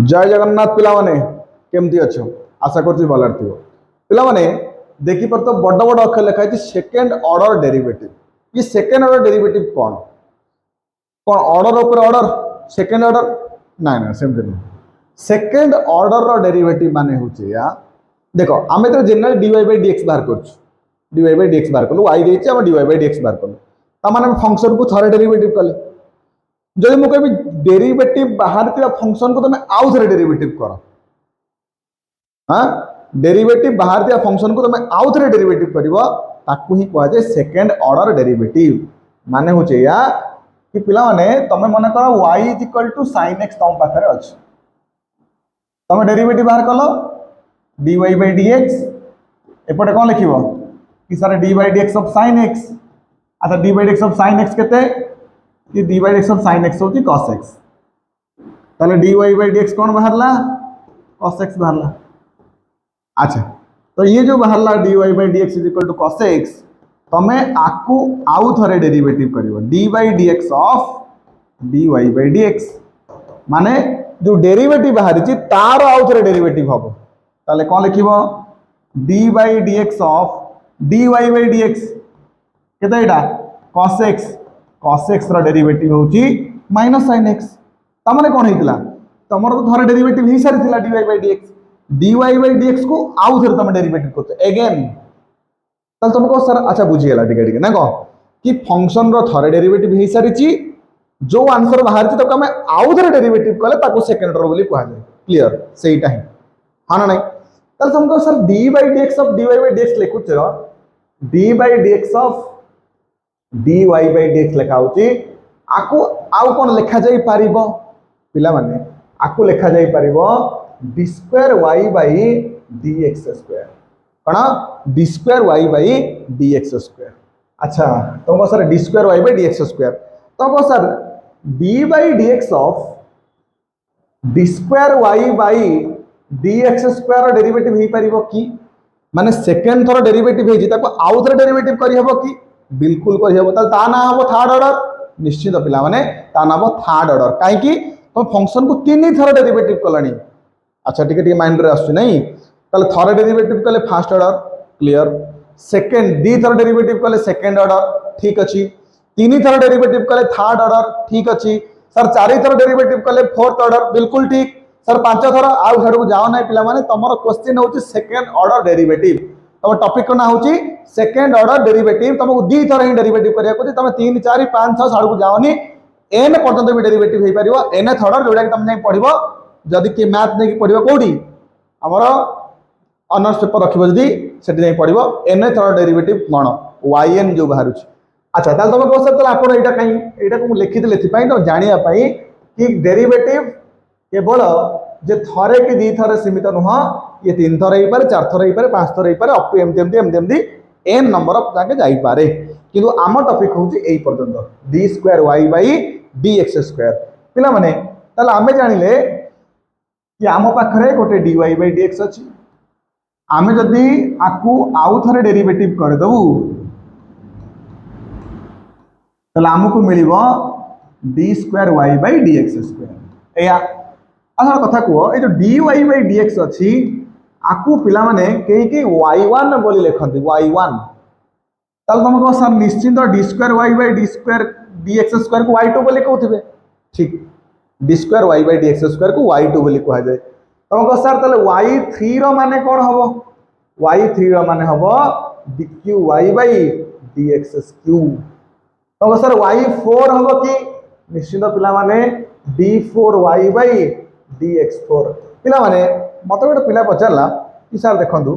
जय जगन्नाथ पिला माने केमती अच्छो आशा करछि भलर थिबो पिला माने देखि पर तो बड़ बड़ अक्षर लिखा है सेकेंड ऑर्डर डेरिवेटिव। ये सेकेंड ऑर्डर डेरिवेटिव कौन कौन ऑर्डर ऊपर ऑर्डर सेकेंड ऑर्डर ना ना सेमती नहीं। सेकेंड ऑर्डर रो डेरिवेटिव माने होचे या देखो आमे तो जनरल dy by dx बाहर करछु dy by dx बाहर कलु y देछि हम dy by dx बाहर कलु ता माने फंक्शन को थरे डेरिवेटिव कले जदि मु कहबी डेरिवेटिव बाहर थिया फंक्शन को तमे आउ थरे डेरिवेटिव करो। हां डेरिवेटिव बाहर थिया फंक्शन को तमे आउ थरे डेरिवेटिव करिवो ताकू ही कहै जे सेकेंड ऑर्डर डेरिवेटिव। माने होचे या कि पिला माने तमे मन करो y sin x तम पाखरे अछि तमे डेरिवेटिव बाहर कलो dy by dx एपटे कोन लिखिबो कि सारे dy by dx of sin x। अच्छा dy by dx of sin x केते कि dy by dx of sin x होची cos x ताले dy by dx कोन बाहरला cos x बाहरला। अच्छा तो ये जो बाहरला dy by dx cos x तमे आकु आउ थरे डेरिवेटिव करिवो dy by dx of dy by dx माने जो डेरिवेटिव बाहर छि तार आउ थरे डेरिवेटिव हबो ताले कोन लिखिबो dy by dx of dy by dx केते एटा cos x रो डेरिवेटिव होची sin x ता माने कोन हेतिला तमर तो थरे डेरिवेटिव ही सारी थिला dy by dx को आउ थरे तम डेरिवेटिव करते अगेन तल तुम को सर अच्छा बुझी गेला टिके टिके ना को कि फंक्शन रो थरे डेरिवेटिव ही सारी छि जो आंसर बाहर छि तो हमें आउ थरे डेरिवेटिव कले ताको सेकंड रो बोली कहा जाय क्लियर सेहीटा है हां ना नहीं तल तुम को sir dy by dx of dy by dx लिखु छ dy by dx of dy by dx लिखा होची आकु आउ कोन लिखा जाई पारिबो पिला माने आकु लिखा जाई पारिबो d square y by dx square कणा d square y by dx square। अच्छा तो को sir d square y by dx square तो को sir d by dx of d square y by dx square derivative ही पारिबो की माने सेकंड थरो डेरिवेटिव हे जी ताको आउ थरो डेरिवेटिव करि हबो की बिल्कुल करि हबो त ता ना हबो थर्ड ऑर्डर निश्चित पिला माने ता ना हबो थर्ड ऑर्डर काहे की तो फंक्शन को तीन थरो डेरिवेटिव कलनी। अच्छा ठीक है माइंड रे आसु नहीं ताले थरो डेरिवेटिव कले फर्स्ट ऑर्डर क्लियर सेकंड दी थरो डेरिवेटिव कले सेकंड ऑर्डर ठीक अछि तीन थरो डेरिवेटिव कले थर्ड ऑर्डर ठीक अछि सर चारि थरो डेरिवेटिव कले फोर्थ ऑर्डर बिल्कुल ठीक सर पांच थरो आउ छाड़ को जाओ नै पिला माने तमरो क्वेश्चन होची सेकंड ऑर्डर डेरिवेटिव तम टॉपिक ना होची सेकंड ऑर्डर डेरिवेटिव तुमको दी थरो ही डेरिवेटिव करिया को तुम 3 4 5 6 छाड़ को जाओनी n पर्यंत भी डेरिवेटिव हे परिबो n थर्ड जोडा तुम नै पढिबो जदि कि मैथ नै पढिबो कोडी हमरो ऑनर्स पेपर रखिबो जदि सेठी नै पढिबो n थर्ड डेरिवेटिव कोन yn जो बाहर छि। अच्छा ताल तुम को सर आपण एटा काई एटा को लिखि देले थि पई तो जानिया पई कि डेरिवेटिव केवल जे थरे कि दी थरे सीमित नुह ये तीन थर ही पारे चार थर ही पारे पांच थर ही पारे अप टू एमती एन नंबर ऑफ जाके जाई पारे किंतु आम टॉपिक होची एई पर्यंत d square y by dx square पिला माने ताले आमे जानिले कि आम पाखरे गोटे dy by dx अछि आमे जदी आकु आउ थरे डेरिवेटिव कर दबु ताले हमकु मिलिबो d square y by dx square एया अच्छा कथा को ए जो dy by dx अछि आकु पिला माने केही के y1 बोली लेखंती y1 ताल तुमको सर निश्चित d square y by d square dx square को y2 बोली कहउथिबे ठीक d square y by dx square को y2 बोली कहा जाय तुमको सर ताले y3 रो माने कोन हबो y3 रो माने हबो dqy by dx क्यूब तुमको सर y4 हबो कि निश्चित पिला माने d4y by dx4 पिला माने मते गोटे पिला पचारला कि सर देखंतु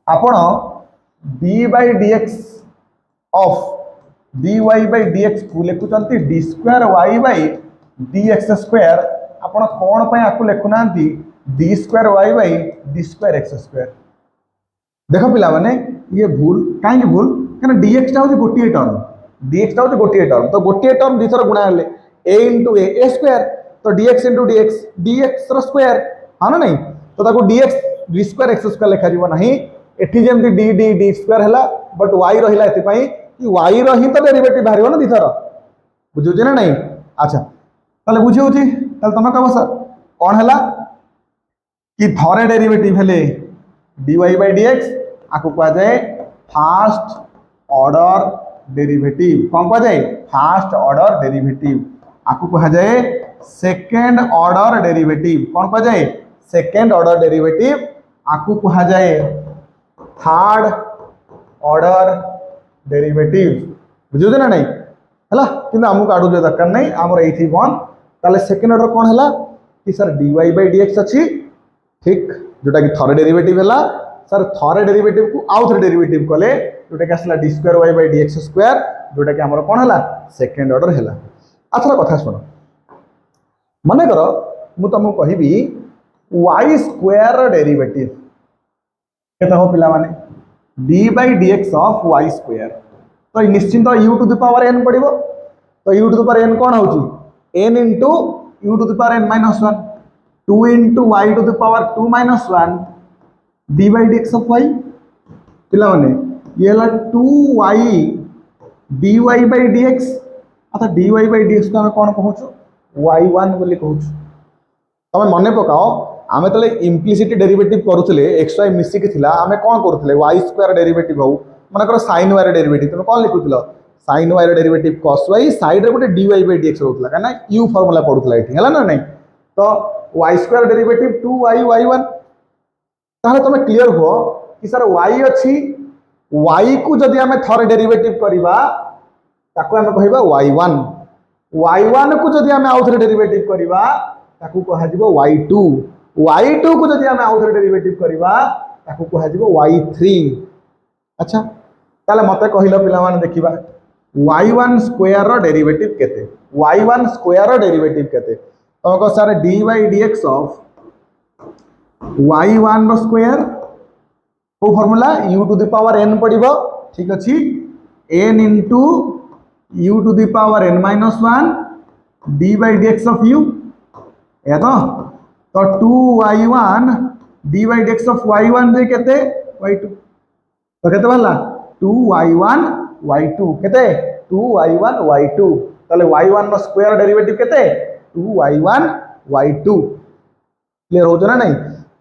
आपण d by dx of dy by dx को लेखुचंती d square y by dx square आपण कोन पय आकु लेखुनांती d square y by d square x square देखो पिला माने ये भूल काहे भूल कने dx टा हो गोटिए टर्म dx टा हो गोटिए टर्म तो गोटिए टर्म दी थर गुणा हेले a into a स्क्वायर तो dx into dx रो स्क्वायर हां ना नहीं तो ताको dx d square x square लिखा जीव नाही एठी जेमति d स्क्वायर हला बट y रहिला एति पई कि y रो ही तो डेरिवेटिव बाहरियो ना दी थर बुझु जे ना नहीं। अच्छा ताले बुझियो छी ताले तुम कह सर कौन है कि थरे डेरिवेटिव हेले dy बाय dx आको कह जाए फास्ट ऑर्डर डेरिवेटिव कौन कह जाए फास्ट ऑर्डर डेरिवेटिव आको कह जाए सेकेंड ऑर्डर डेरिवेटिव कौन कह जाए सेकेंड ऑर्डर डेरिवेटिव आको कह जाए थर्ड ऑर्डर डेरिवेटिव बुझे ना नहीं है कि आमको आड़ू जो दरकार नहीं आमर ये बंद ताले सेकेंड ऑर्डर कौन है कि सर dy बाय dx अच्छी ठीक जोटा कि थरे डेरिवेटिव है सर थरे डेरिवेटिव को आउ थे डेरिवेटिव कले जोटा कि आसला D square Y by dx square जोटा कि आमर कौन है सेकेंड ऑर्डर है आथर कथा शुण मन कर मु तुमको कहबी वाई स्क्वायर डेरिवेटिव केते हो पिला माने D by dx of Y square तो निश्चिंत u to the power n पड़िबो तो u to the power n कौन होची n into u to the power n minus 1 2 into y to the power 2 minus 1 d by dx of y पिला माने ये हला 2y dy by dx अथा dy by dx को हम कौन कहूछु y1 बोली कहूछु तमे मने पकाओ आमे तले इम्प्लिसिट डेरिवेटिव करूथले xy मिसी के थिला आमे कोन करूथले y स्क्वायर डेरिवेटिव हो मन कर sin y डेरिवेटिव तमे कोन लिखुथलो sin y derivative cos y side रे गोटे dy by dx होतला काना u फार्मूला पडुथला एठी हला ना नहीं तो y square derivative 2y y1 ताहले तमे क्लियर हो कि सर y अछि y को जदि हमें थरे डेरिवेटिव करबा ताको हमें कहबा y1 y1 को जदि हमें आउथरे डेरिवेटिव करबा ताको कहा जिवो y2 y2 को जदि हमें आउथरे डेरिवेटिव करबा ताको कहा जिवो y3 अच्छा ताले मते कहिलो पिला माने देखिबा y1 स्क्वायर रो डेरिवेटिव केते y1 स्क्वायर रो डेरिवेटिव केते तो sir dy by dx of y1 रो स्क्वायर को formula u to the power n पड़िबो ठीक अछि n into u to the power n minus 1 d by dx of u या तो 2y1 d by dx of y1 जे केते y2 तो केते बनला 2y1 y2 केते 2y1 y2 ताले y1 रो स्क्वायर डेरिवेटिव केते 2y1 y2 क्लियर हो ना नहीं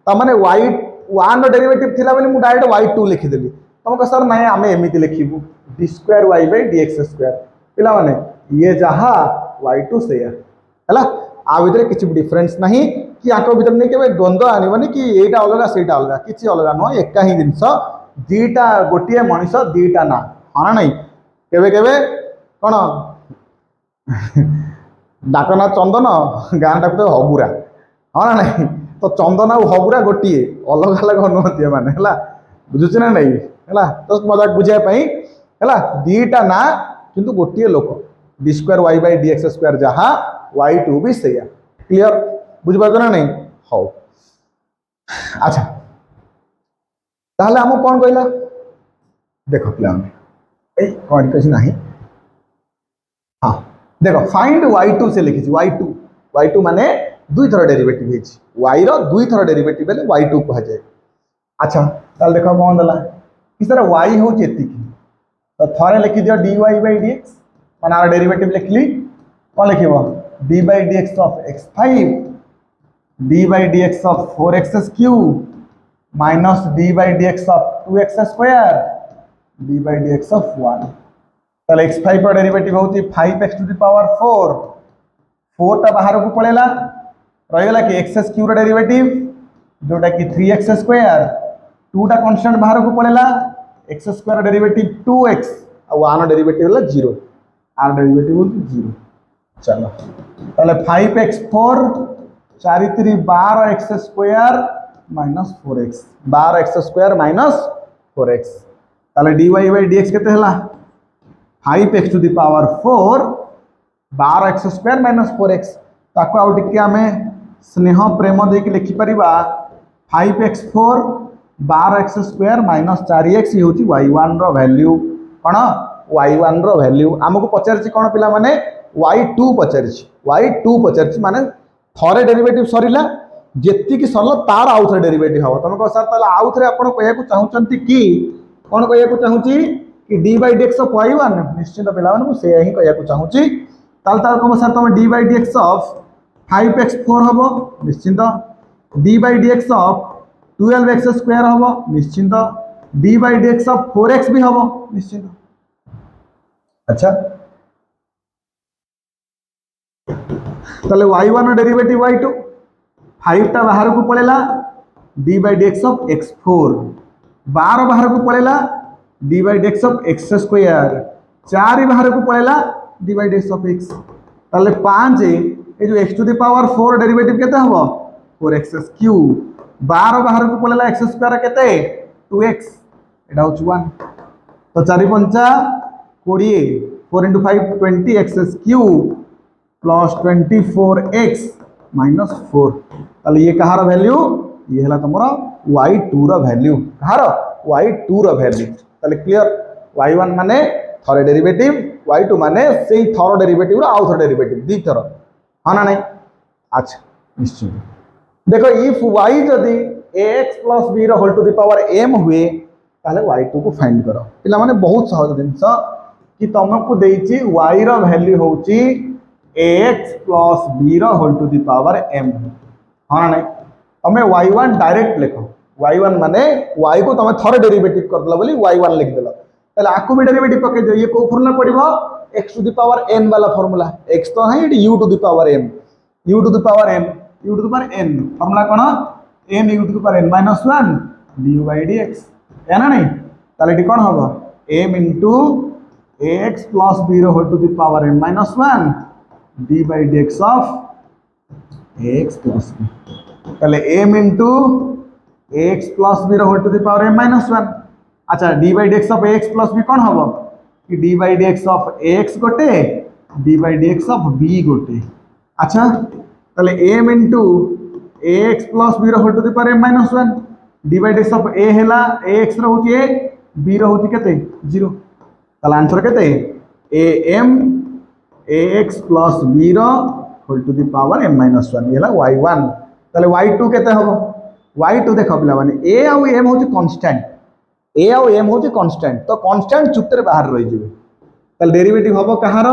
तमाने y1 रो डेरिवेटिव थिला बेले मु डायरेक्ट y2 लिखि देली तुमको सर नहीं आमे एमिति लिखिबु d square y by dx square पिला माने ये जहा y2 से हला आ भीतर किछि डिफरेंस नहीं कि आको भीतर नहीं केबे द्वंद्व आनिबनी कि एटा अलगा सेटा अलगा किछि अलगा न एका ही जिंस दीटा गोटिए मनुष्य दीटा ना हां नहीं केबे केबे कोन डाकना चंदन गाँ डाक हबुरा हाँ ना नहीं तो चंदन आ हबुरा गोटे अलग अलग नुहति मैंने है बुझुच ना नहीं है तो मजाक बुझाई है दीटा ना किंतु गोटे लोक D square Y by dx square जहाँ y2 भी सैया क्लियर बुझिपार ना नहीं हौ अच्छा ताहले हम कौन कहला देख पे कौन कहीं नहीं हाँ देखो फाइंड y2 से लिखी y2 माने दुई थर डेरिवेटिव है y रो दुई थर डेरिवेटिव है y2 कह जाए अच्छा ताल देखो कौन दला कि सर y हो एति तो थरे लिखि दियो dy बाय dx माने आर डेरिवेटिव लिखली कौन लिखिबो d by dx of x5 d by dx of 4x³ minus d by dx of 2x square d by dx of 1 ताले x5 का डेरिवेटिव होती 5x टू द पावर 4 टा बाहर को पळेला रहिला कि x³ रा डेरिवेटिव जोटा कि 3x स्क्वायर 2 टा कांस्टेंट बाहर को पळेला x स्क्वायर डेरिवेटिव 2x और 1 डेरिवेटिव होला 0 r डेरिवेटिव होती 0 चलो ताले 5x4 4 3 12x square minus 4x 12x square minus 4x ताले dy बाय dx केते हला 5x to the power 4 12x square minus 4x ताको आउ टिके आमे स्नेह प्रेम दे के लिखि परिबा 5x4 12x square minus 4x ही होची y1 रो वैल्यू कोन y1 रो वैल्यू हमको पचारछि कोन पिला माने y2 पचारछि माने थरे डेरिवेटिव सरीला जेति कि सरल तार आउ थरे डेरिवेटिव हो तमे को सर ताला आउ थरे आपण कहया को चाहुचंती कि कोन कहया को चाहुची कि d by dx of y1 निश्चित पिला माने से ही कहया को चाहुची ताल ताल को सर तुम d by dx of 5x4 हम निश्चिंत D by D X of 12x square हम निश्चिंत D by D X of 4x भी हम निश्चिंत। अच्छा ताले y1 डेरिवेटिव y2 5 टा बाहर को पड़ेला D by D X of x4 12 बाहर को पड़ेला D by D X of x square 4 बाहर को पड़ेला D by D X of x ताले 5 ए जो x to the power 4 derivative केते हबो 4x क्यूब 12 बाहर को पड़ेला x स्क्वायर केते 2x एटा होच 1 तो 4 पंचा 20 4 into 5 20x cube plus 24x minus 4 ताले ये कहार वैल्यू ये हला तमरा y2 रो वैल्यू कहार y2 रो वैल्यू ताले क्लियर y1 माने थरे डेरिवेटिव y2 माने सेही थरो डेरिवेटिव रो आउ थरो डेरिवेटिव दी थरो हां ना नहीं। अच्छा निश्चित देखो इफ y जदी ax plus b रो whole to the power m हुए ताले y2 को फाइंड करो पिला माने बहुत सहज जिंस कि तुमको देछि y रो वैल्यू होची ax plus b रो whole to the power m हां ना नहीं तमे y1 डायरेक्ट लिखो y1 माने y को तमे थरे डेरिवेटिव कर दला बोली y1 लिख देला ताले आकु भी डेरिवेटिव पके दे ये को फॉर्मूला पड़िबो x to the power n वाला फॉर्मूला x तो है u to the power m u to the power m u to the power n formula कोन n u to the power n minus 1 du by dx है ना नहीं ताले D कोन होबो m into ax plus b रो whole to the power m minus 1 d by dx of ax plus b ताले m into ax plus b रो whole to the power m minus 1 अच्छा d by dx of ax plus b कोन होबो कि d by dx of ax गोटे d by dx of b गोटे अच्छा ताले m into ax plus b रो whole to the power m minus 1 d by dx of a हैला ax रो होची a b रो होची केते 0 ताले आंसर केते am ax plus b रो whole to the power m minus 1 हैला y1 ताले y2 केते हबो y2 देखो पिला माने a और m होची कांस्टेंट a और m होची कांस्टेंट तो कांस्टेंट चुप्तर बाहर रहि जिवे ताले डेरिवेटिव हबो कहार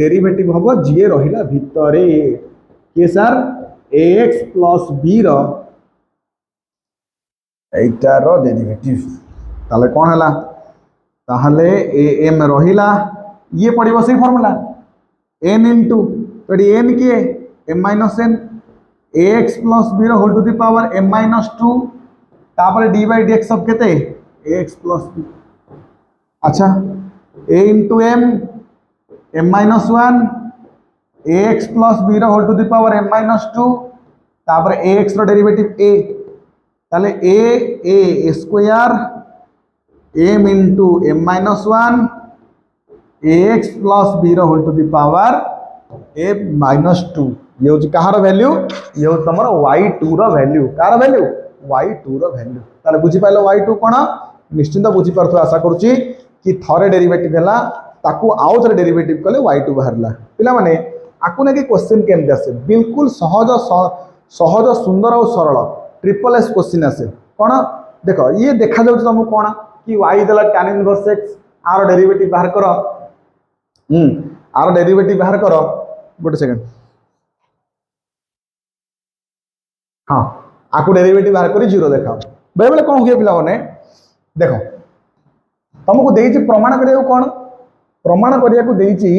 डेरिवेटिव हबो जे रहिला भितरे के सर ax plus b रो एटा रो डेरिवेटिव ताले कोन हला ताहले am रहिला ये पड़िबो से फार्मूला n into पड़ी n के m minus n ax plus b रो whole to the power m minus 2 तापर d by dx सब केते ax plus b अच्छा a into m minus 1 ax plus b रो whole to the power m minus 2 तापर ax रो derivative a ताले a square m into m minus 1 ax plus b रो whole to the power m minus 2 ये होची कहार value ये हो तमरो y2 रो वैल्यू कार वैल्यू y2 रो वैल्यू ताले बुझी पाइलो y2 कोन निश्चिंत बुझी परथो आशा करूची कि थरे डेरिवेटिव हैला ताकू आउ थरे डेरिवेटिव कले y2 बाहरला पिला माने आकु ने कि क्वेश्चन केम आसे बिल्कुल सहज सहज सुंदर और सरल ट्रिपल एस क्वेश्चन आसे कोन देखो ये देखा जाउ तुमको कोन कि y देला tan इनवर्स x आर डेरिवेटिव बाहर करो आर डेरिवेटिव बाहर करो गोटे सेकंड हाँ आकु डेरिवेटिव बाहर करी 0 देखाओ बेले बेले कौन हुए पिला माने देखो तुमको देइछि प्रमाण करिया कोन प्रमाण करिया को देइछि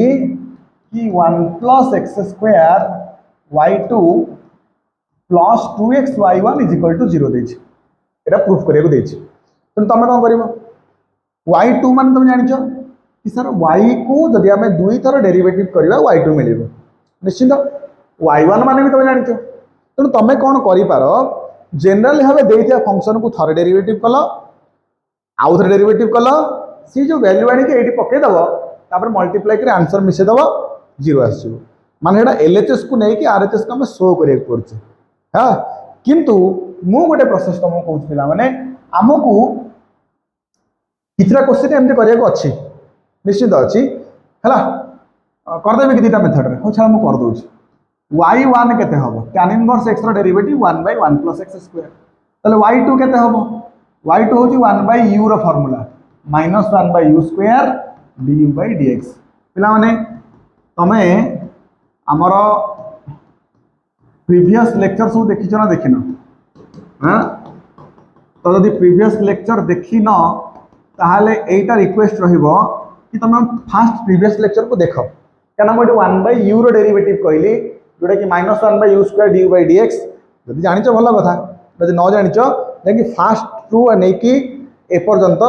कि 1 plus x square y2 plus 2x y1 is equal to 0 देइछि Etah proof करिया को देइछि तो तमे कोन करिवो y2 मान तुम जानिछो कि सर y को जदि हमें दुई थर डेरिवेटिव करिवा y2 मिलिबो निश्चित y1 माने भी तुम जानिछो तो तमे कोन करि पारो जनरल भाबे देइथिया फंक्शन को थर डेरिवेटिव कलो आउ थर डेरिवेटिव कलो सी जो वैल्यू आनी के एठी पके दबो तापर मल्टीप्लाई करे आंसर मिसे दबो 0 आसीबो माने एटा एलएचएस को नै कि आरएचएस को हम शो करिया पड़छ हां किंतु मु गोटे प्रोसेस तुमको कहूछ पिला माने हमकु कितरा क्वेश्चन एमते करिया को अछि निश्चित अछि हला कर देबे कि दिटा मेथड रे हो छा हम कर दोछ y1 केते हबो tan इनवर्स x रो derivative 1 by 1 plus x square तले y2 केते हबो y2 होची 1 by u रो formula minus 1 by u square du by dx पिला माने तमे हमरो प्रीवियस लेक्चर सब देखी ना देखिन हाँ तो जब प्रीवियस लेक्चर देखिन ताहले एटा रिक्वेस्ट रहिबो कि तुम फास्ट प्रीवियस लेक्चर को देख क्या मुझे 1/u रो डेरिवेटिव कहली जोटा कि -1/u² du by dx जदि जानिछ भल कथा जदि न जानिछ कि फास्ट रू नहीं कि एपर्यंत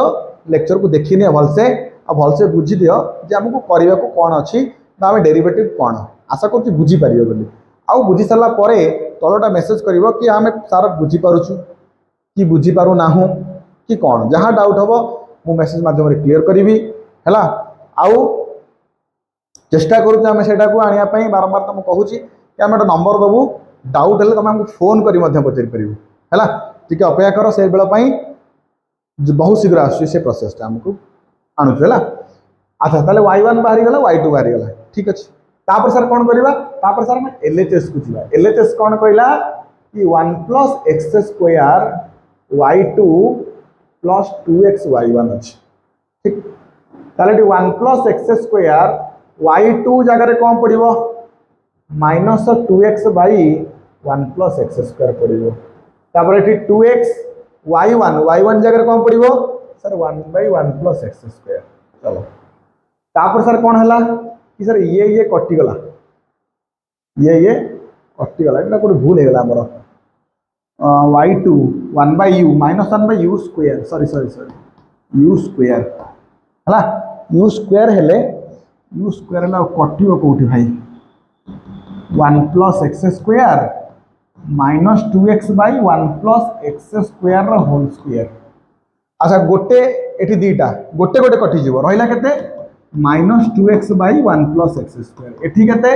लेक्चर को देखिने भलसे आ भलसे बुझी दियो जे हमको करबा को कोन अछि ना हम डेरिवेटिव कोन आशा करछि बुझी पारियो बोली आउ बुझी सरला परे तलटा मेसेज करिवो कि हम सारा बुझी पारुछु कि बुझी पारु नाहु कि कोन जहाँ डाउट हबो मु मेसेज माध्यम रे क्लियर करिवि हैला आउ चेष्टा करूँ आम से आने बारंबार तुम कहूँ कि आम गोटे नंबर दबू डाउट है तुम आमको फोन कर पचारि पारू है टी अपेक्षा कर से बेलपाई बहुत शीघ्र आसे प्रोसेस आमको आणुचु है अच्छा ताले y1 बाहरी गला y2 बाहरी गला ठीक अच्छे तापर सर कौन करवा तापर सर हम LHS को जीवा LHS कौन कहला कि 1 + x² y2 + 2x y1 अच्छे ठीक ताले 1 + x² y2 जगह कौन पड़ो -2x / 1 + x² पड़ो तापर 2x y1 जगह कौन पड़ो सर 1/1 + x²। चलो तापर सर कौन है कि सर ये कटिगला ये कटिगला ये गोटे भूल होगा आमर y2 1/u -1/u² sorry u² है u² हेले u² है कटिव कौटी भाई 1 + x² -2x / 1 + x² whole square अच्छा गोटे एठी दीटा गोटे गोटे कटिଯିव रहिला केते -2x / 1 + x² एठी केते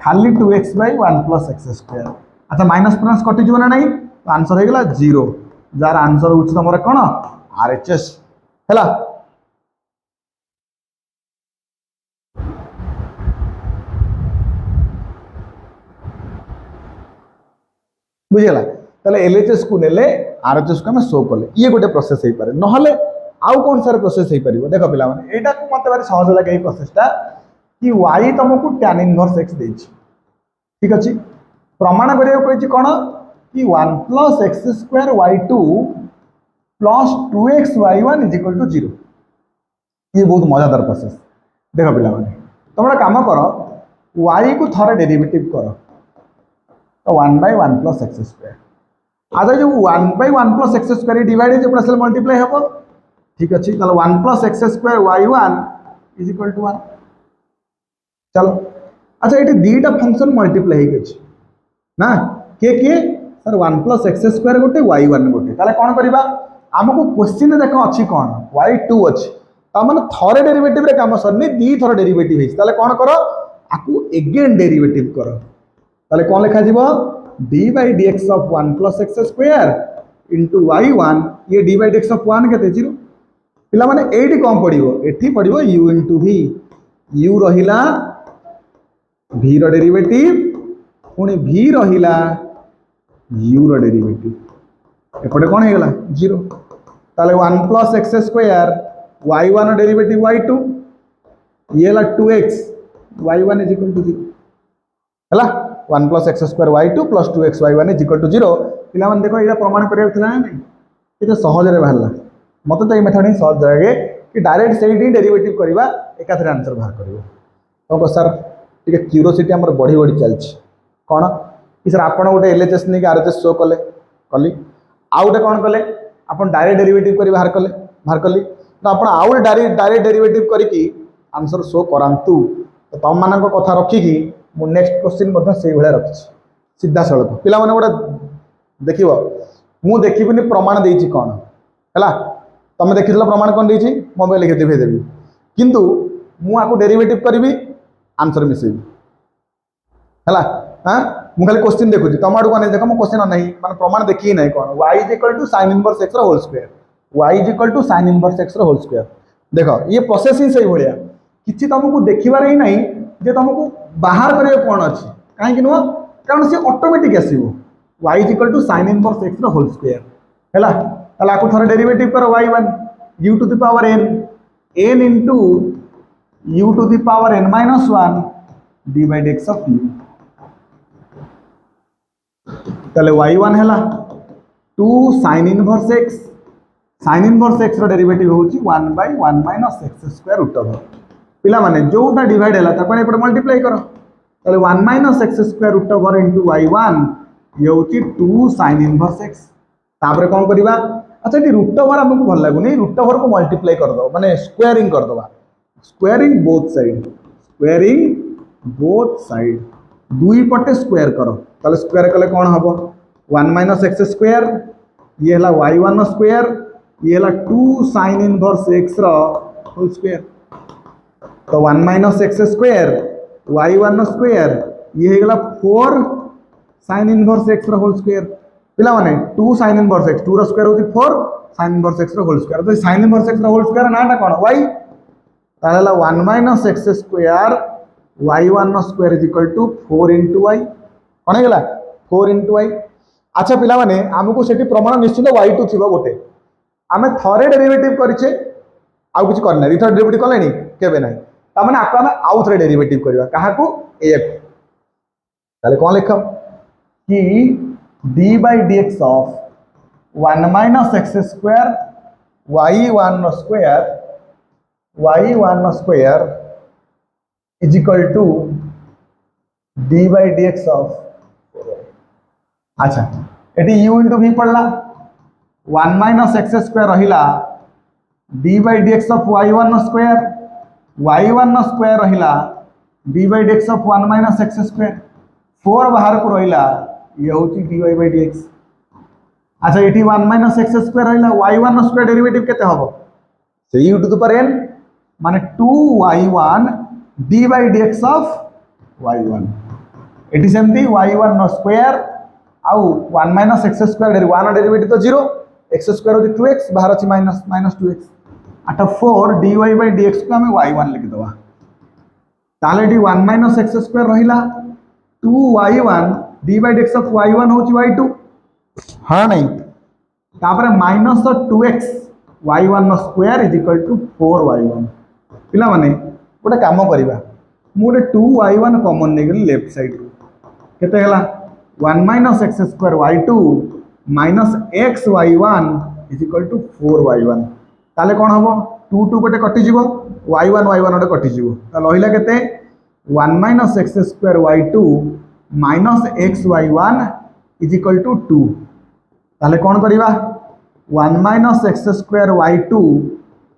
खाली 2x / 1 + x² अच्छा माइनस प्लस कटिଯିव ना नहीं तो आंसर होगला 0 जार आंसर होउछ तमरा कोन RHS हैला बुझीगला ताले LHS को नेले RHS को हम शो कले ये गोटे प्रोसेस हो पारे नहले आउ कौन सारे प्रोसेस हो पारिबो देखो पिला माने एटा को मते बारे सहज लागे ए प्रोसेसटा कि y तुमको tan इनवर्स x देछि ठीक अछि प्रमाण करियो कहछि कोन कि 1 + x² y2 + 2x y1 = 0 ये बहुत मजादार प्रोसेस देखो पिला माने तुम काम कर y को थरे डेरिवेटिव कर तो 1/1 + x²। आज जो 1/1 + x² डिवाइड है पूरा मल्टीप्लाई हम ठीक अच्छे चलो 1 + x² y1 = 1 चलो अच्छा ये दीटा फंक्शन मल्टीप्लाई ना के सर 1 + x² गोटे y1 गोटे ताले कौन करवा आमको क्वेश्चन देख अच्छी कौन y2 अच्छी तार थरे डेरिवेटिव रे काम सरनी दी थर डेरिवेटिव है ताले कौन कर आकु एगेन डेरिवेटिव कर ताले कौन लिखा जीवो d/dx of 1 + x² into y1 ये d/dx of 1 केते 0 पिला माने एठी कौन पड़िबो एठी पड़िबो u * v u रहिला v रो डेरिवेटिव पुणी v रहिला u रो डेरिवेटिव एपटे कौन हे गला 0 ताले 1 + x² y1 डेरिवेटिव y2 ये ला 2x y1 = 0 हला 1 + x² y2 + 2x y1 = 0 पिला मन देखो ये प्रमाण करिया थिला नै ये सहज रे बाहरला मत तो ये मेथड ही सहज लगे कि डायरेक्ट से डेरिवेटिव करवा एकाथरे आंसर बाहर करिवो तो सर टिके क्यूरियोसिटी हमर बढ़ी बढ़ी चलछि कोन कि सर आपण गोटे LHS नहीं RHS शो कले कली आ गोटे कौन कले आपण डायरेक्ट डेरिवेटिव करी बाहर कली तो आपण आउ डायरेक्ट डेरिवेटिव करिकी आंसर शो करांतु तो तुम मान कथा रखिकी मु नेक्स्ट क्वेश्चन मध्य से भाया रखी सीधा सड़क पिला माने गोटे देखिबो मु देखिबिनी प्रमाण देछि कोन हैला तुम देखिथिल प्रमाण कोन देछि मोबाइल लिखि देबी किंतु मु आको डेरिवेटिव करबी आंसर मिसेबी हैला हां मु खाली क्वेश्चन देखुछि तुम आडू कोन देखो मु क्वेश्चन नहीं माने प्रमाण देखि नहीं कोन y = sin inverse x whole square y = sin inverse x whole square देखो ये प्रोसेस ही सही भलिया किछि तुमको देखिबार ही नहीं जे तुमको बाहर करे कोन अछि काहे कि नो कारण से ऑटोमेटिक आसीबो y = sin inverse x whole square हैला ताला को थरे डेरिवेटिव करो y1 u to the power n into u to the power n - 1 d/dx of u ताले y1 हैला 2 sin inverse x sin inverse x रो डेरिवेटिव होची 1/1 - x स्क्वायर रूट ओवर पिला माने जोटा डिवाइड हैला ताको एपटे मल्टीप्लाई करो ताले 1 - x square root over into y1 ये होची 2 sin इनवर्स x तापर कोन करबा अच्छा टी रूट ओवर हमको भल लागुनी रूट ओवर को मल्टीप्लाई कर दो माने स्क्वायरिंग कर दवा स्क्वायरिंग बोथ साइड दुई पटे स्क्वायर करो ताले स्क्वायर कले कोन हबो 1 - x स्क्वायर ये हला y1 स्क्वायर ये हला 2 sin inverse x root whole square तो 1 - x स्क्वायर y1 स्क्वायर ये हेगला 4 sin inverse x root whole square पिला माने 2 sin inverse x 2 root square होती 4 sin inverse x root whole square तो sin inverse x root whole square नाटा कोन y ताला 1 - x square y1 square is equal to 4 into y कोन हेगला 4 into y अच्छा पिला माने हमको सेठी प्रमाण निश्चित y2 थिबो गोटे आमे थरे डेरिवेटिव करिचे आउ किछ करना रिथर डेरिवेटिव कलेनी केबे नाही ता माने आपा में आउ थरे डेरिवेटिव करबा काहा को a ताले कोन लिखो कि d by dx of 1 - x square y1 square is equal to d by dx of अच्छा एटी u into v पड़ला 1 - x square रहिला d by dx of y1 square रहिला d by dx of 1 - x square 4 बाहर को रहिला ये होची dy by dx अच्छा एटी 1 - x square रहिला y1 square डेरिवेटिव केते हबो से u to the power n माने 2y1 d by dx of y1 eighty सेमती y1 स्क्वायर आउ 1 - x स्क्वायर 1 डेरिवेटिव तो 0 x स्क्वायर होती 2x बाहर अछि माइनस 2x आटा 4 dy by dx को हमें y1 लिख दवा ताले डी 1 - x स्क्वायर रहिला 2y1 d by dx of y1 होची y2 हां नहीं तापर minus 2x y1 square is equal to 4y1 पिला माने गोटे काम करिबा मु गोटे 2y1 कॉमन ने गेली लेफ्ट साइड रो केते हला 1 - x square y2 minus x y1 is equal to 4y1 ताले कोन हबो 2 2 गोटे कटि जीवो y1 गोटे कटि जीवो ता लहिला केते 1 - x square y2 minus x y1 is equal to 2 ताले कोन करिबा 1 - x square y2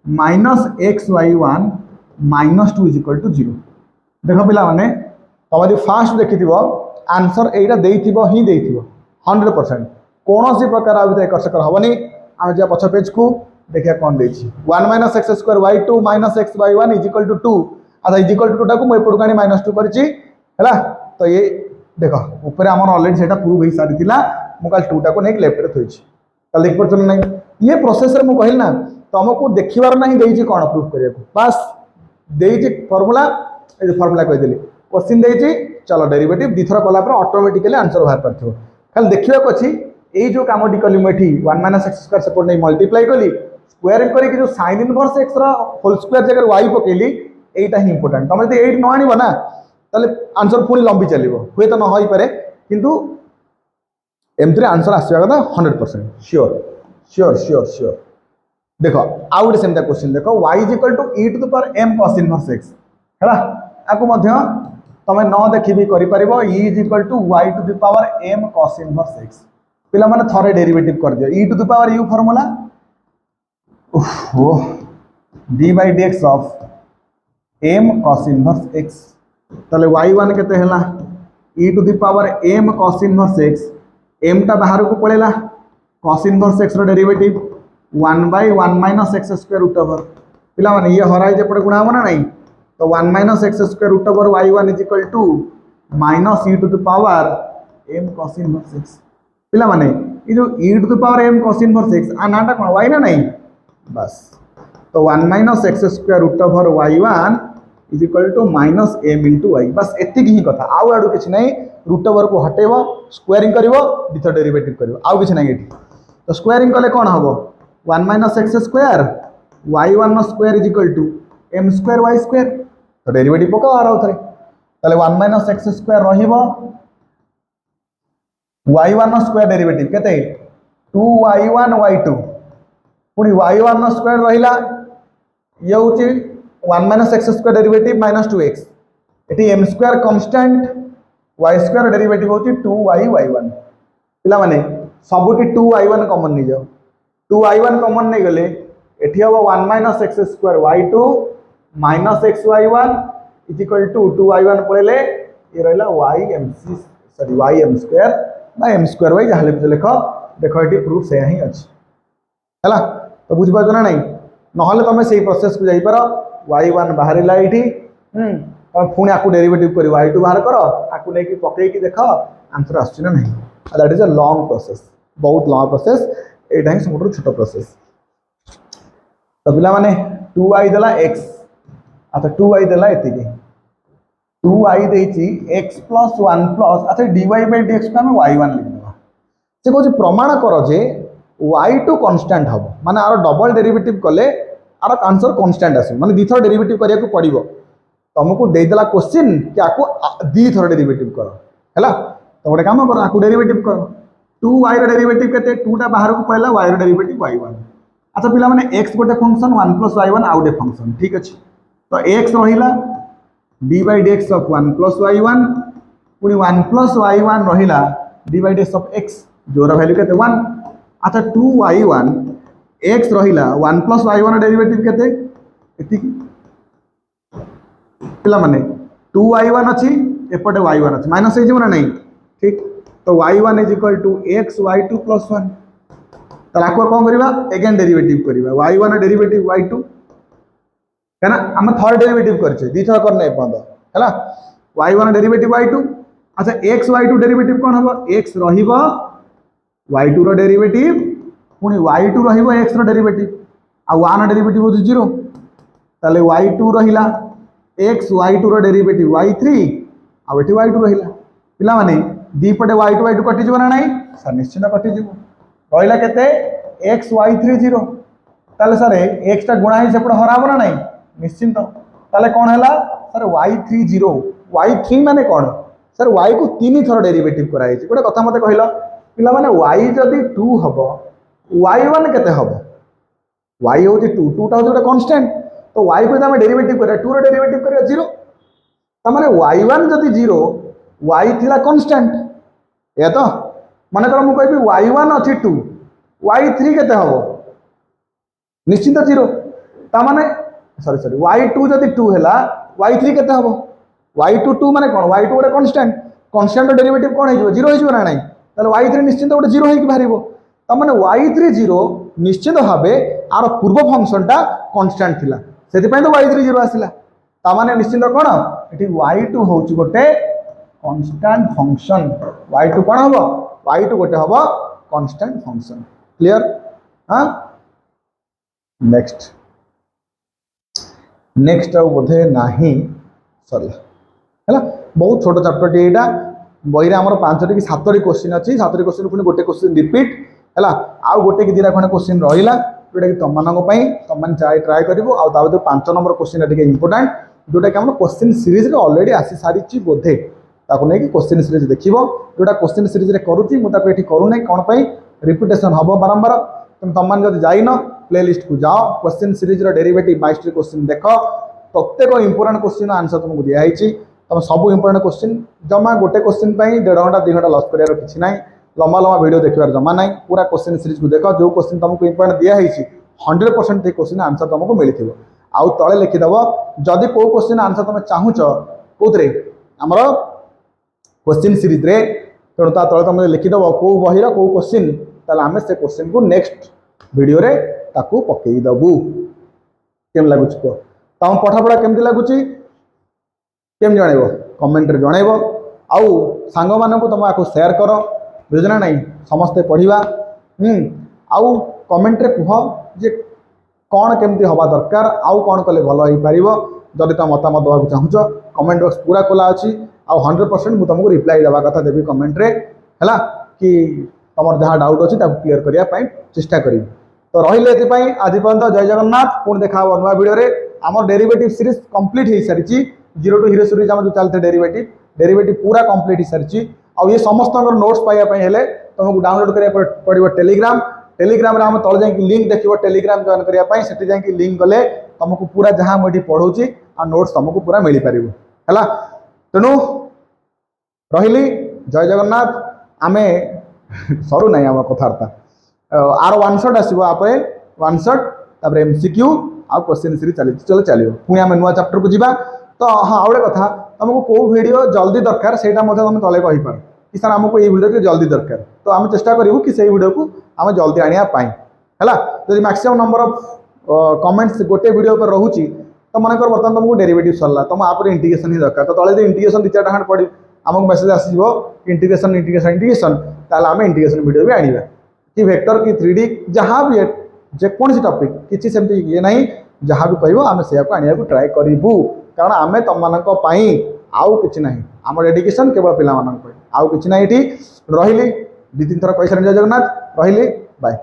minus x y1 minus 2 is equal to 0 देखो पिला माने तमदी फास्ट देखिथिबो आंसर एटा देइथिबो ही देइथिबो 100% कोनोसी प्रकार आ विधे कर हबनी आ जे पछ पेज को देखिया कोन देछि 1 - x square y2 minus x y1 is equal to 2 अच्छा इज इक्वल टू 2 टाको म एपडु कानी -2 करछि हैला तो ये देखो ऊपर हमर ऑलरेडी सेटा प्रूव ही सारी थिला मु काल 2 टाको नेक लेफ्ट रे थोइछि काल देख परछन नै ये प्रोसेस रे मु कहिल ना तुमको देखिबार नहीं देछि कोन प्रूव करिया को बस देछि फार्मूला ए फार्मूला कहि देली क्वेश्चन देछि चलो डेरिवेटिव दिथरा कला पर ऑटोमेटिकली आंसर बाहर परथिबो खाली देखिबा को अछि ए जो कामटी कली मठी 1 - x स्क्वायर सपोर्ट नहीं मल्टीप्लाई कली स्क्वायरिंग करी कि जो sin इनवर्स x रा होल स्क्वायर जगह y पकेली एटा ही इंपोर्टेंट तमे जे 8 न आनिबो ना ताले आंसर पूरी लंबी चलिबो होय तो न होई पारे किंतु एमथरे आंसर आसीबा कथा 100% श्योर देखो आउ गोटे सेमता क्वेश्चन देखो y is equal to e to the power m cos inverse x हैला आको मध्य तमे न देखि भी करि परिबो e is equal to y to the power m cos inverse x पिला माने थरे डेरिवेटिव कर दियो e to the power u formula oh d by dx of m cos inverse x तले y1 केते हला e to the power m cos inverse x m टा बाहर को पळेला cos इनवर्स x रो derivative 1/1 - x square root over पिला माने ये हराई जे पड़े गुणा हो ना नहीं तो 1 - x square root over y1 is equal to minus e to the power m cos inverse x पिला माने ये जो e to the power m cos inverse x आ नाटा कोन y ना नहीं बस तो 1 - x square root over y1 is equal to minus m into y बस एति ही कथा आउ आडू किछ नहीं रूट ओवर को हटेबो स्क्वायरिंग करिवो दिथर डेरिवेटिव करिवो आउ किछ नहीं एठी तो स्क्वायरिंग कले कोन हबो 1 - x square y1 square is equal to m square y square तो डेरिवेटिव पका आ रहा उतरे ताले 1 - x स्क्वायर रहिबो y1 स्क्वायर डेरिवेटिव केते 2y1 y2 पुणी y1 स्क्वायर रहिला ये होची 1 minus x square derivative minus 2x eighty m square constant y square derivative होची 2y y1 पिला माने सबुटी 2y1 कॉमन नहीं जाओ 2y1 कॉमन नहीं गले एठी हबो 1 minus x square y2 minus xy1 is equal to 2y1 पळेले ये रहला ymc सॉरी ym स्क्वायर बा m स्क्वायर y जहाले भी लिखो देखो एटी प्रूफ से ही अछि हला तो बुझ पाजो ना नहीं नहले तमे सेही प्रोसेस को जाई पारो y1 बाहर ला एठी तमे पुणी आकु डेरिवेटिव करी y2 बाहर करो आकु नै कि पकई कि देखो आंसर आछि ना नहीं that is a long process बहुत लॉन्ग प्रोसेस एटा ही सबटो छोटो प्रोसेस तो पिला माने 2y देला x अच्छा 2y देला एति की 2y देछि x + 1 + अच्छा dy by dx को हम y1 लिख देबा से कहू प्रमाण करो जे y2 कांस्टेंट हबो माने आरो डबल डेरिवेटिव कले आरो आंसर कांस्टेंट आसे माने दी थर डेरिवेटिव करिया को पड़िबो तुमको दे देला क्वेश्चन कि आको दी थर डेरिवेटिव करो हैला तो गोटे काम करो आको डेरिवेटिव करो 2y रो डेरिवेटिव केते 2 टा बाहर को पळला y रो डेरिवेटिव y1 अच्छा पिला माने x गोटे फंक्शन 1 + y1 आउटे फंक्शन ठीक अछि तो x रहिला d by dx of 1 + y1 पुनी 1 + y1 रहिला d by dx of x जोरा वैल्यू केते 1 अच्छा 2y1 x रहिला 1 + y1 डेरिवेटिव केते एति पिला माने 2y1 अछि एपटे y1 अछि माइनस हे जेमरा नहीं ठीक तो y1 = x y2 + 1 तला को कोन करबा अगेन डेरिवेटिव करबा y1 डेरिवेटिव y2 है ना हम थर्ड डेरिवेटिव करछे दी थर करने बंद हैला y1 डेरिवेटिव y2 अच्छा x y2 डेरिवेटिव कोन हबो x रहिबो y2 रो डेरिवेटिव पुनी y2 रहिबो x रो डेरिवेटिव आ 1 डेरिवेटिव हो 0 ताले y2 रहिला x y2 रो डेरिवेटिव y3 आ एठी y2 रहिला पिला माने दी पटे y2 y2 कटि जबो ना नाही सर निश्चित कटि जबो रहिला केते x y3 0 ताले सर x टा गुणा ही सेपड हराबो ना नाही निश्चित ताले कोन हैला सर y3 0 y3 माने कोन सर y को तीन थर डेरिवेटिव कराई छी गोटे कथा मते कहिलो पिला माने y जदी 2 हबो y1 केते हबो y होती 2 2 टा होती कांस्टेंट तो y को हम डेरिवेटिव करे 2 रो डेरिवेटिव करे 0 त माने y1 जदी 0 y थिला कांस्टेंट या तो माने कर मु कहबी y1 अछि 2 y3 केते हबो निश्चित 0 त माने सॉरी y2 जदी 2 हैला y3 केते हबो y2 2 माने कोन y2 गोटे कांस्टेंट कांस्टेंट डेरिवेटिव कोन हे 0 हे ना नाही ताले y3 निश्चित गोटे 0 हे कि बाहरिबो त माने y3 0 निश्चित भाबे आर पूर्व फंक्शन टा कांस्टेंट थिला सेति पय तो y3 0 आसिला त माने निश्चित कोन एठी y2 होउची गोटे कांस्टेंट फंक्शन y2 कोन हबो y2 गोटे हबो कांस्टेंट फंक्शन क्लियर हां नेक्स्ट बोधे नाही सरला हैला बहुत छोट चैप्टर टी एटा बहिरे हमर 5 टी 7 टी क्वेश्चन अछि 7 टी क्वेश्चन पुनी गोटे क्वेश्चन रिपीट हैला आ गोटे कि दिरा खने क्वेश्चन रहिला जोटा कि तम मानक पई तम मान ट्राई करिवो आ ता 5 नंबर क्वेश्चन एटे इंपोर्टेंट जोटा कि हम क्वेश्चन सीरीज रे ऑलरेडी आसी सारिची बोधे ताको नै कि क्वेश्चन सीरीज देखिवो जोटा क्वेश्चन सीरीज रे करूची मु ताको एठी करू नै कोन पई रिपीटेशन हबो बारंबार तम मान जदि जाइनो प्लेलिस्ट को जाओ क्वेश्चन सीरीज रो डेरिवेटिव माइस्ट्री क्वेश्चन देखो प्रत्येक इंपोर्टेंट क्वेश्चन आंसर तुमको दिया हिची तुम सब इंपोर्टेंट क्वेश्चन जमा गोटे क्वेश्चन पई 1.5 घंटा 2 घंटा लॉस करियार किछि नै लंबा लंबा वीडियो देखिबार जमा नै पूरा क्वेश्चन सीरीज को देखो जो क्वेश्चन तुमको इंपोर्टेंट दिया हिची 100% ते क्वेश्चन आंसर तुमको मिलिथिबो आउ तळे लिखि दबो जदि को क्वेश्चन आंसर तुम चाहूछ कोथरे हमरो क्वेश्चन सीरीज रे तो तळे तुम लिखि दबो को बहिरा को क्वेश्चन ताले हमें से क्वेश्चन को नेक्स्ट वीडियो रे ताकू पकेई दबु केम लागुछ को तम पठा पढा केमति लागुची केम जणैबो कमेंट रे जणैबो आउ सांग मानकु तुम आको शेयर करो बुझना नहीं समस्ते पढ़िबा आउ कमेंट रे कह जे कौन केमती हवा दरकार आउ कौन कले भल हो पारिबो जदि तुम मतामत दवा चाहूछ कमेंट बॉक्स पूरा खोला अछि आउ 100% मु तुमको रिप्लाई देवा कथा देबी कमेंट रे हैला कि तमर जहाँ डाउट अछि ताकू क्लियर करिया पई चेष्टा करिबी तो रहिले एति पई आज पर्यंत जय जगन्नाथ पुन देखा हो नवा वीडियो रे हमर डेरिवेटिव सीरीज कंप्लीट हे सारिची जीरो टू हीरो सीरीज हम जो चलते डेरिवेटिव पूरा कंप्लीट हे सारिची आ ये समस्त नोट्स पाइबापी हेले तुमको डाउनलोड करा पड़ो टेलीग्राम टेलीग्राम रे आम तले जाकि लिंक देखिए टेलीग्राम जॉइन करने से जाकि लिंक गले तुमको पूरा जहाँ मुझे पढ़ाऊँगी आ नोट्स तुमको पूरा मिल पार है तेणु रही जय जगन्नाथ आमे सरू ना आम कथबार्ता आर वन शॉट आसो आप वन शॉट तापर एमसीक्यू आ क्वेश्चन सीरीज चलो चलो पुणी आम नुआ चैप्टर को जीवा तो हाँ आउ गोटे कथा तुमको कौ वीडियो जल्दी दरकार से तुम तले कहीपर कि सर आमको ये वीडियो जल्दी दरकार तो आम चेष्टा करूँ कि से वीडियो को आम जल्दी आने है जो मैक्सिमम नंबर ऑफ कमेंट्स गोटे वीडियो पर रोचे तो मन कर बर्तमान तुमको डेरिवेटिव सरला तुम आप इंटीग्रेशन ही दरकार तो तले इंटीग्रेशन 2-4 हाथ पड़ी आमको मेसेज आसो इंटीग्रेशन इंटीग्रेशन इंटीग्रेशन ताल आम इंटीग्रेशन वीडियो भी आने कि वेक्टर कि 3D जहाँ भी जेकोसी टॉपिक किसी सेमती ये ना जहाँ भी कह आम से आने को ट्राए करूँ कारण आम तुम आउ कि ना आम डेडिकेशन केवल पिला आउ कि ना ये रही 2-3 थर कही सारे जय जगन्नाथ रही बाय।